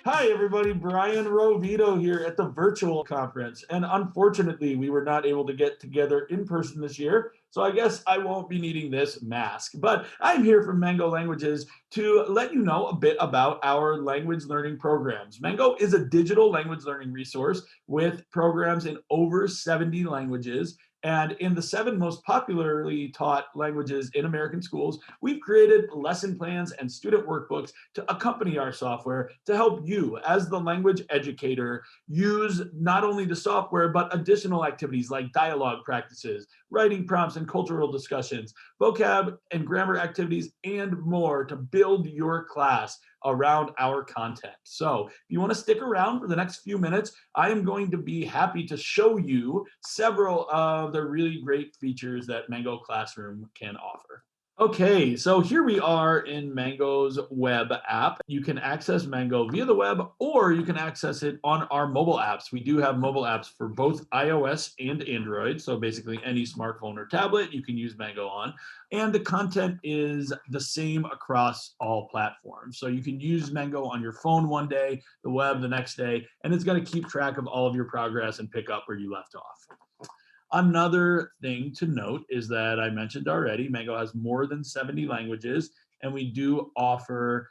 Hi, everybody. Brian Rovito here at the virtual conference. And unfortunately, we were not able to get together in person this year. So I guess I won't be needing this mask. But I'm here from Mango Languages to let you know a bit about our language learning programs. Mango is a digital language learning resource with programs in over 70 languages. And in the 7 most popularly taught languages in American schools, we've created lesson plans and student workbooks to accompany our software to help you, as the language educator, use not only the software, but additional activities like dialogue practices, writing prompts and cultural discussions, vocab and grammar activities, and more to build your class around our content. So if you want to stick around for the next few minutes, I am going to be happy to show you several of the really great features that Mango Classroom can offer. Okay, so here we are in Mango's web app. You can access Mango via the web, or you can access it on our mobile apps. We do have mobile apps for both iOS and Android. So basically any smartphone or tablet you can use Mango on. And the content is the same across all platforms. So you can use Mango on your phone one day, the web the next day, and it's going to keep track of all of your progress and pick up where you left off. Another thing to note is that I mentioned already, Mango has more than 70 languages, and we do offer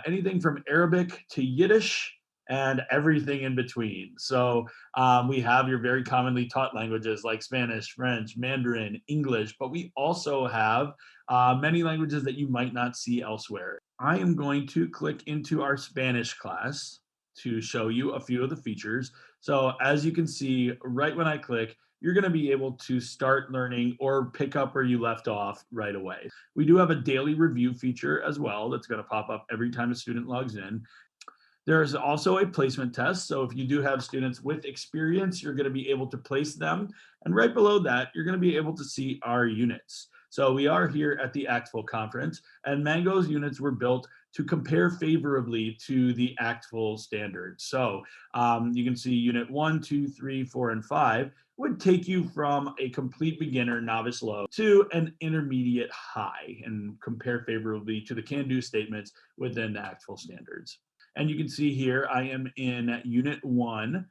anything from Arabic to Yiddish and everything in between. So we have your very commonly taught languages like Spanish, French, Mandarin, English, but we also have many languages that you might not see elsewhere. I am going to click into our Spanish class to show you a few of the features. So as you can see, right when I click, you're going to be able to start learning or pick up where you left off right away. We do have a daily review feature as well that's going to pop up every time a student logs in. There is also a placement test. So if you do have students with experience, you're going to be able to place them. And right below that, you're going to be able to see our units. So we are here at the ACTFL conference, and Mango's units were built to compare favorably to the ACTFL standards. So you can see unit 1, 2, 3, 4, and 5 would take you from a complete beginner novice low to an intermediate high and compare favorably to the can-do statements within the ACTFL standards. And you can see here, I am in unit 1.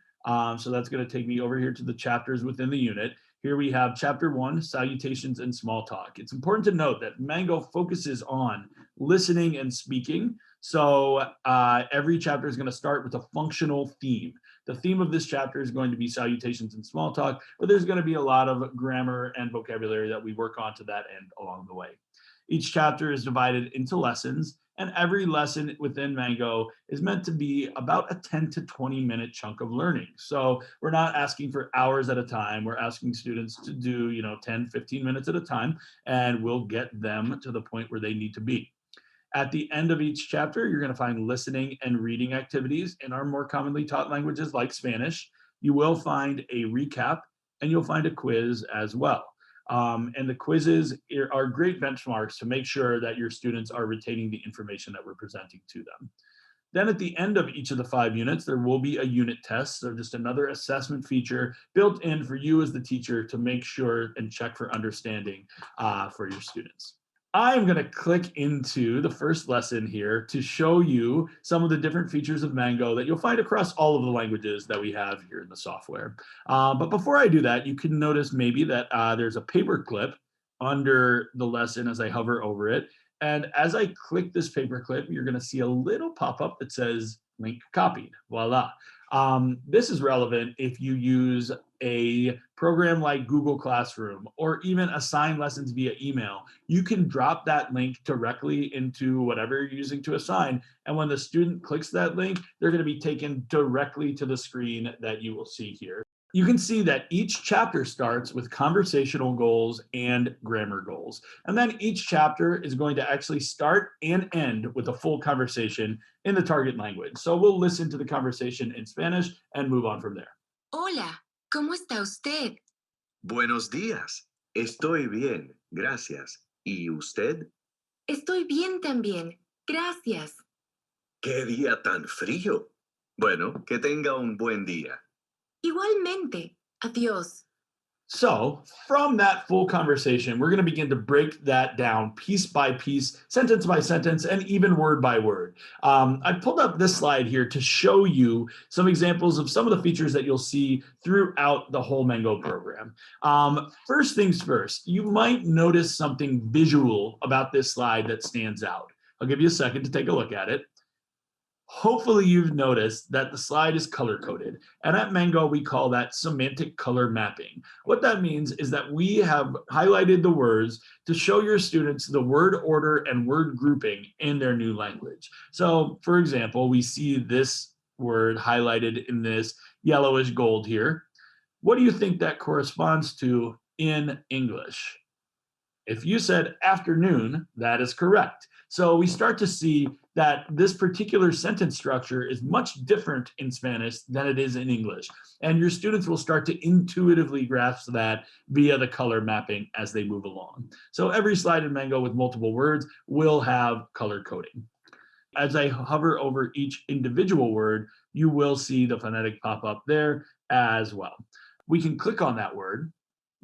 So that's going to take me over here to the chapters within the unit. Here we have chapter 1, salutations and small talk. It's important to note that Mango focuses on listening and speaking. So every chapter is going to start with a functional theme. The theme of this chapter is going to be salutations and small talk, but there's going to be a lot of grammar and vocabulary that we work on to that end along the way. Each chapter is divided into lessons, and every lesson within Mango is meant to be about a 10 to 20 minute chunk of learning. So we're not asking for hours at a time. We're asking students to do, 10, 15 minutes at a time, and we'll get them to the point where they need to be. At the end of each chapter, you're going to find listening and reading activities in our more commonly taught languages like Spanish. You will find a recap, and you'll find a quiz as well. And the quizzes are great benchmarks to make sure that your students are retaining the information that we're presenting to them. Then at the end of each of the 5 units, there will be a unit test. So just another assessment feature built in for you as the teacher to make sure and check for understanding for your students. I'm going to click into the first lesson here to show you some of the different features of Mango that you'll find across all of the languages that we have here in the software. But before I do that, you can notice maybe that there's a paper clip under the lesson as I hover over it. And as I click this paper clip, you're going to see a little pop-up that says link copied. Voila. This is relevant if you use a program like Google Classroom or even assign lessons via email. You can drop that link directly into whatever you're using to assign. And when the student clicks that link, they're going to be taken directly to the screen that you will see here. You can see that each chapter starts with conversational goals and grammar goals. And then each chapter is going to actually start and end with a full conversation in the target language. So we'll listen to the conversation in Spanish and move on from there. Hola, ¿cómo está usted? Buenos días. Estoy bien, gracias. ¿Y usted? Estoy bien también. Gracias. ¡Qué día tan frío! Bueno, que tenga un buen día. Igualmente. Adiós. So, from that full conversation, we're going to begin to break that down piece by piece, sentence by sentence, and even word by word. I pulled up this slide here to show you some examples of some of the features that you'll see throughout the whole Mango program. First things first, you might notice something visual about this slide that stands out. I'll give you a second to take a look at it. Hopefully you've noticed that the slide is color coded, and at Mango we call that semantic color mapping. What that means is that we have highlighted the words to show your students the word order and word grouping in their new language. So for example, we see this word highlighted in this yellowish gold here. What do you think that corresponds to in English? If you said afternoon, that is correct. So we start to see that this particular sentence structure is much different in Spanish than it is in English. And your students will start to intuitively grasp that via the color mapping as they move along. So every slide in Mango with multiple words will have color coding. As I hover over each individual word, you will see the phonetic pop up there as well. We can click on that word.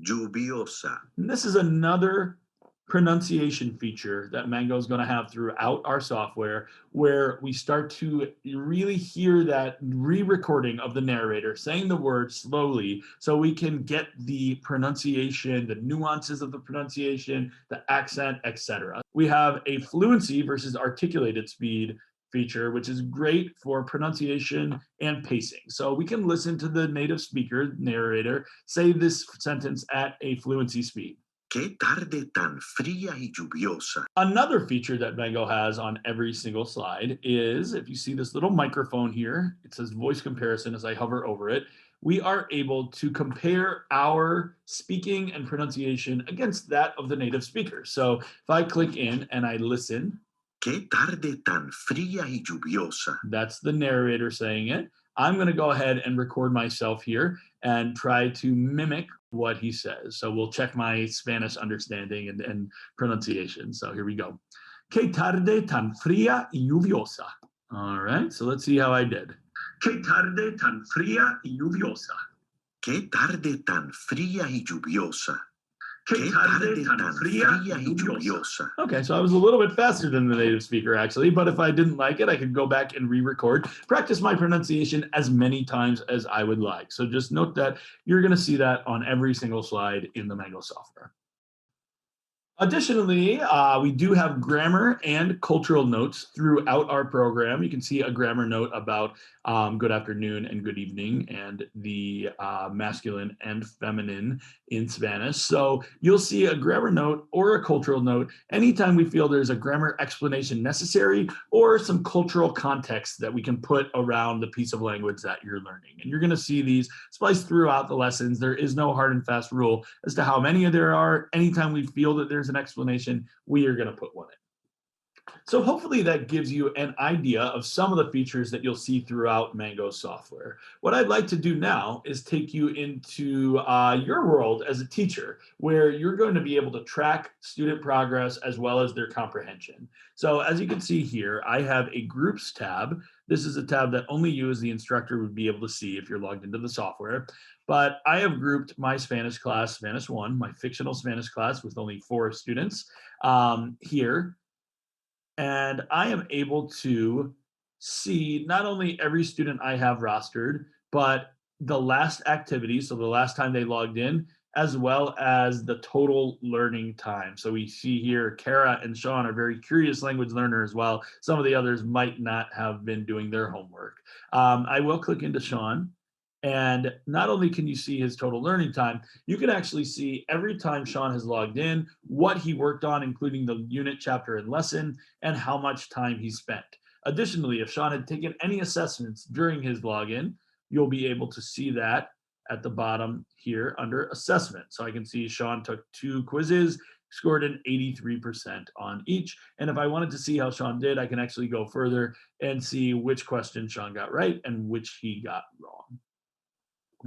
Lluviosa. And this is another pronunciation feature that Mango is going to have throughout our software, where we start to really hear that re-recording of the narrator saying the word slowly so we can get the pronunciation, the nuances of the pronunciation, the accent, etc. We have a fluency versus articulated speed feature, which is great for pronunciation and pacing. So we can listen to the native speaker, narrator, say this sentence at a fluency speed. Qué tarde tan fría y lluviosa. Another feature that Mango has on every single slide is, if you see this little microphone here, it says voice comparison as I hover over it, we are able to compare our speaking and pronunciation against that of the native speaker. So if I click in and I listen, Qué tarde tan fría y lluviosa. that's the narrator saying it. I'm going to go ahead and record myself here and try to mimic what he says. So we'll check my Spanish understanding and pronunciation. So here we go. Qué tarde tan fría y lluviosa. All right, so let's see how I did. Qué tarde tan fría y lluviosa. Qué tarde tan fría y lluviosa. Qué tarde tan fría y lluviosa. Okay, so I was a little bit faster than the native speaker actually, but if I didn't like it, I could go back and re-record, practice my pronunciation as many times as I would like. So just note that you're going to see that on every single slide in the Mango software. Additionally, we do have grammar and cultural notes throughout our program. You can see a grammar note about good afternoon and good evening and the masculine and feminine in Spanish. So you'll see a grammar note or a cultural note anytime we feel there's a grammar explanation necessary or some cultural context that we can put around the piece of language that you're learning. And you're going to see these spliced throughout the lessons. There is no hard and fast rule as to how many there are. Anytime we feel that there's an explanation, we are going to put one in. So hopefully that gives you an idea of some of the features that you'll see throughout Mango software. What I'd like to do now is take you into your world as a teacher, where you're going to be able to track student progress as well as their comprehension. So as you can see here, I have a groups tab. This is a tab that only you as the instructor would be able to see if you're logged into the software. But I have grouped my Spanish class, Spanish 1, my fictional Spanish class with only 4 students here. And I am able to see not only every student I have rostered, but the last activity, so the last time they logged in, as well as the total learning time. So we see here, Kara and Sean are very curious language learners, while some of the others might not have been doing their homework. I will click into Sean. And not only can you see his total learning time, you can actually see every time Sean has logged in, what he worked on, including the unit, chapter, and lesson, and how much time he spent. Additionally, if Sean had taken any assessments during his login, you'll be able to see that at the bottom here under assessment. So I can see Sean took 2 quizzes, scored an 83% on each. And if I wanted to see how Sean did, I can actually go further and see which question Sean got right and which he got wrong.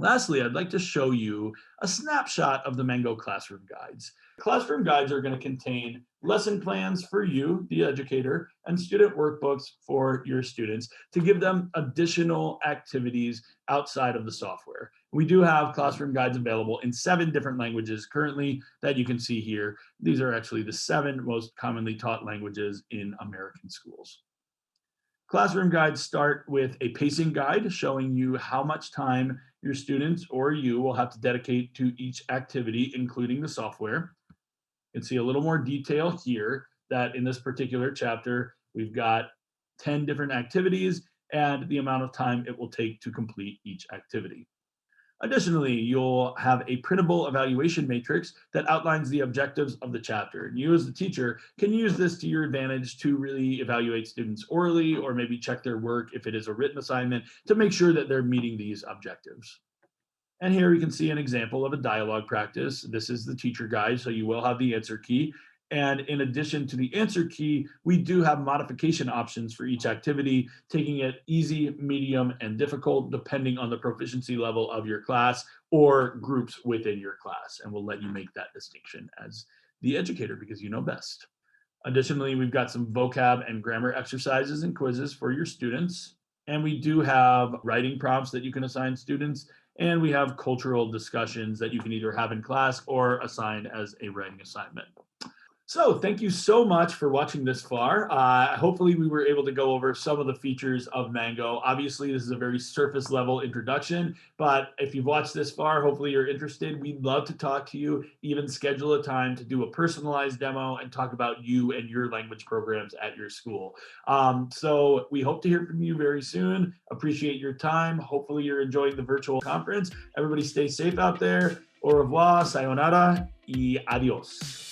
Lastly, I'd like to show you a snapshot of the Mango classroom guides. Classroom guides are going to contain lesson plans for you, the educator, and student workbooks for your students to give them additional activities outside of the software. We do have classroom guides available in 7 different languages currently that you can see here. These are actually the 7 most commonly taught languages in American schools. Classroom guides start with a pacing guide showing you how much time your students or you will have to dedicate to each activity, including the software. You can see a little more detail here that in this particular chapter, we've got 10 different activities and the amount of time it will take to complete each activity. Additionally, you'll have a printable evaluation matrix that outlines the objectives of the chapter. And you as the teacher can use this to your advantage to really evaluate students orally or maybe check their work if it is a written assignment to make sure that they're meeting these objectives. And here we can see an example of a dialogue practice. This is the teacher guide, so you will have the answer key. And in addition to the answer key, we do have modification options for each activity, taking it easy, medium, and difficult, depending on the proficiency level of your class or groups within your class. And we'll let you make that distinction as the educator because you know best. Additionally, we've got some vocab and grammar exercises and quizzes for your students. And we do have writing prompts that you can assign students. And we have cultural discussions that you can either have in class or assign as a writing assignment. So thank you so much for watching this far. Hopefully we were able to go over some of the features of Mango. Obviously, this is a very surface level introduction, but if you've watched this far, hopefully you're interested. We'd love to talk to you, even schedule a time to do a personalized demo and talk about you and your language programs at your school. So we hope to hear from you very soon. Appreciate your time. Hopefully you're enjoying the virtual conference. Everybody stay safe out there. Au revoir, sayonara, y adios.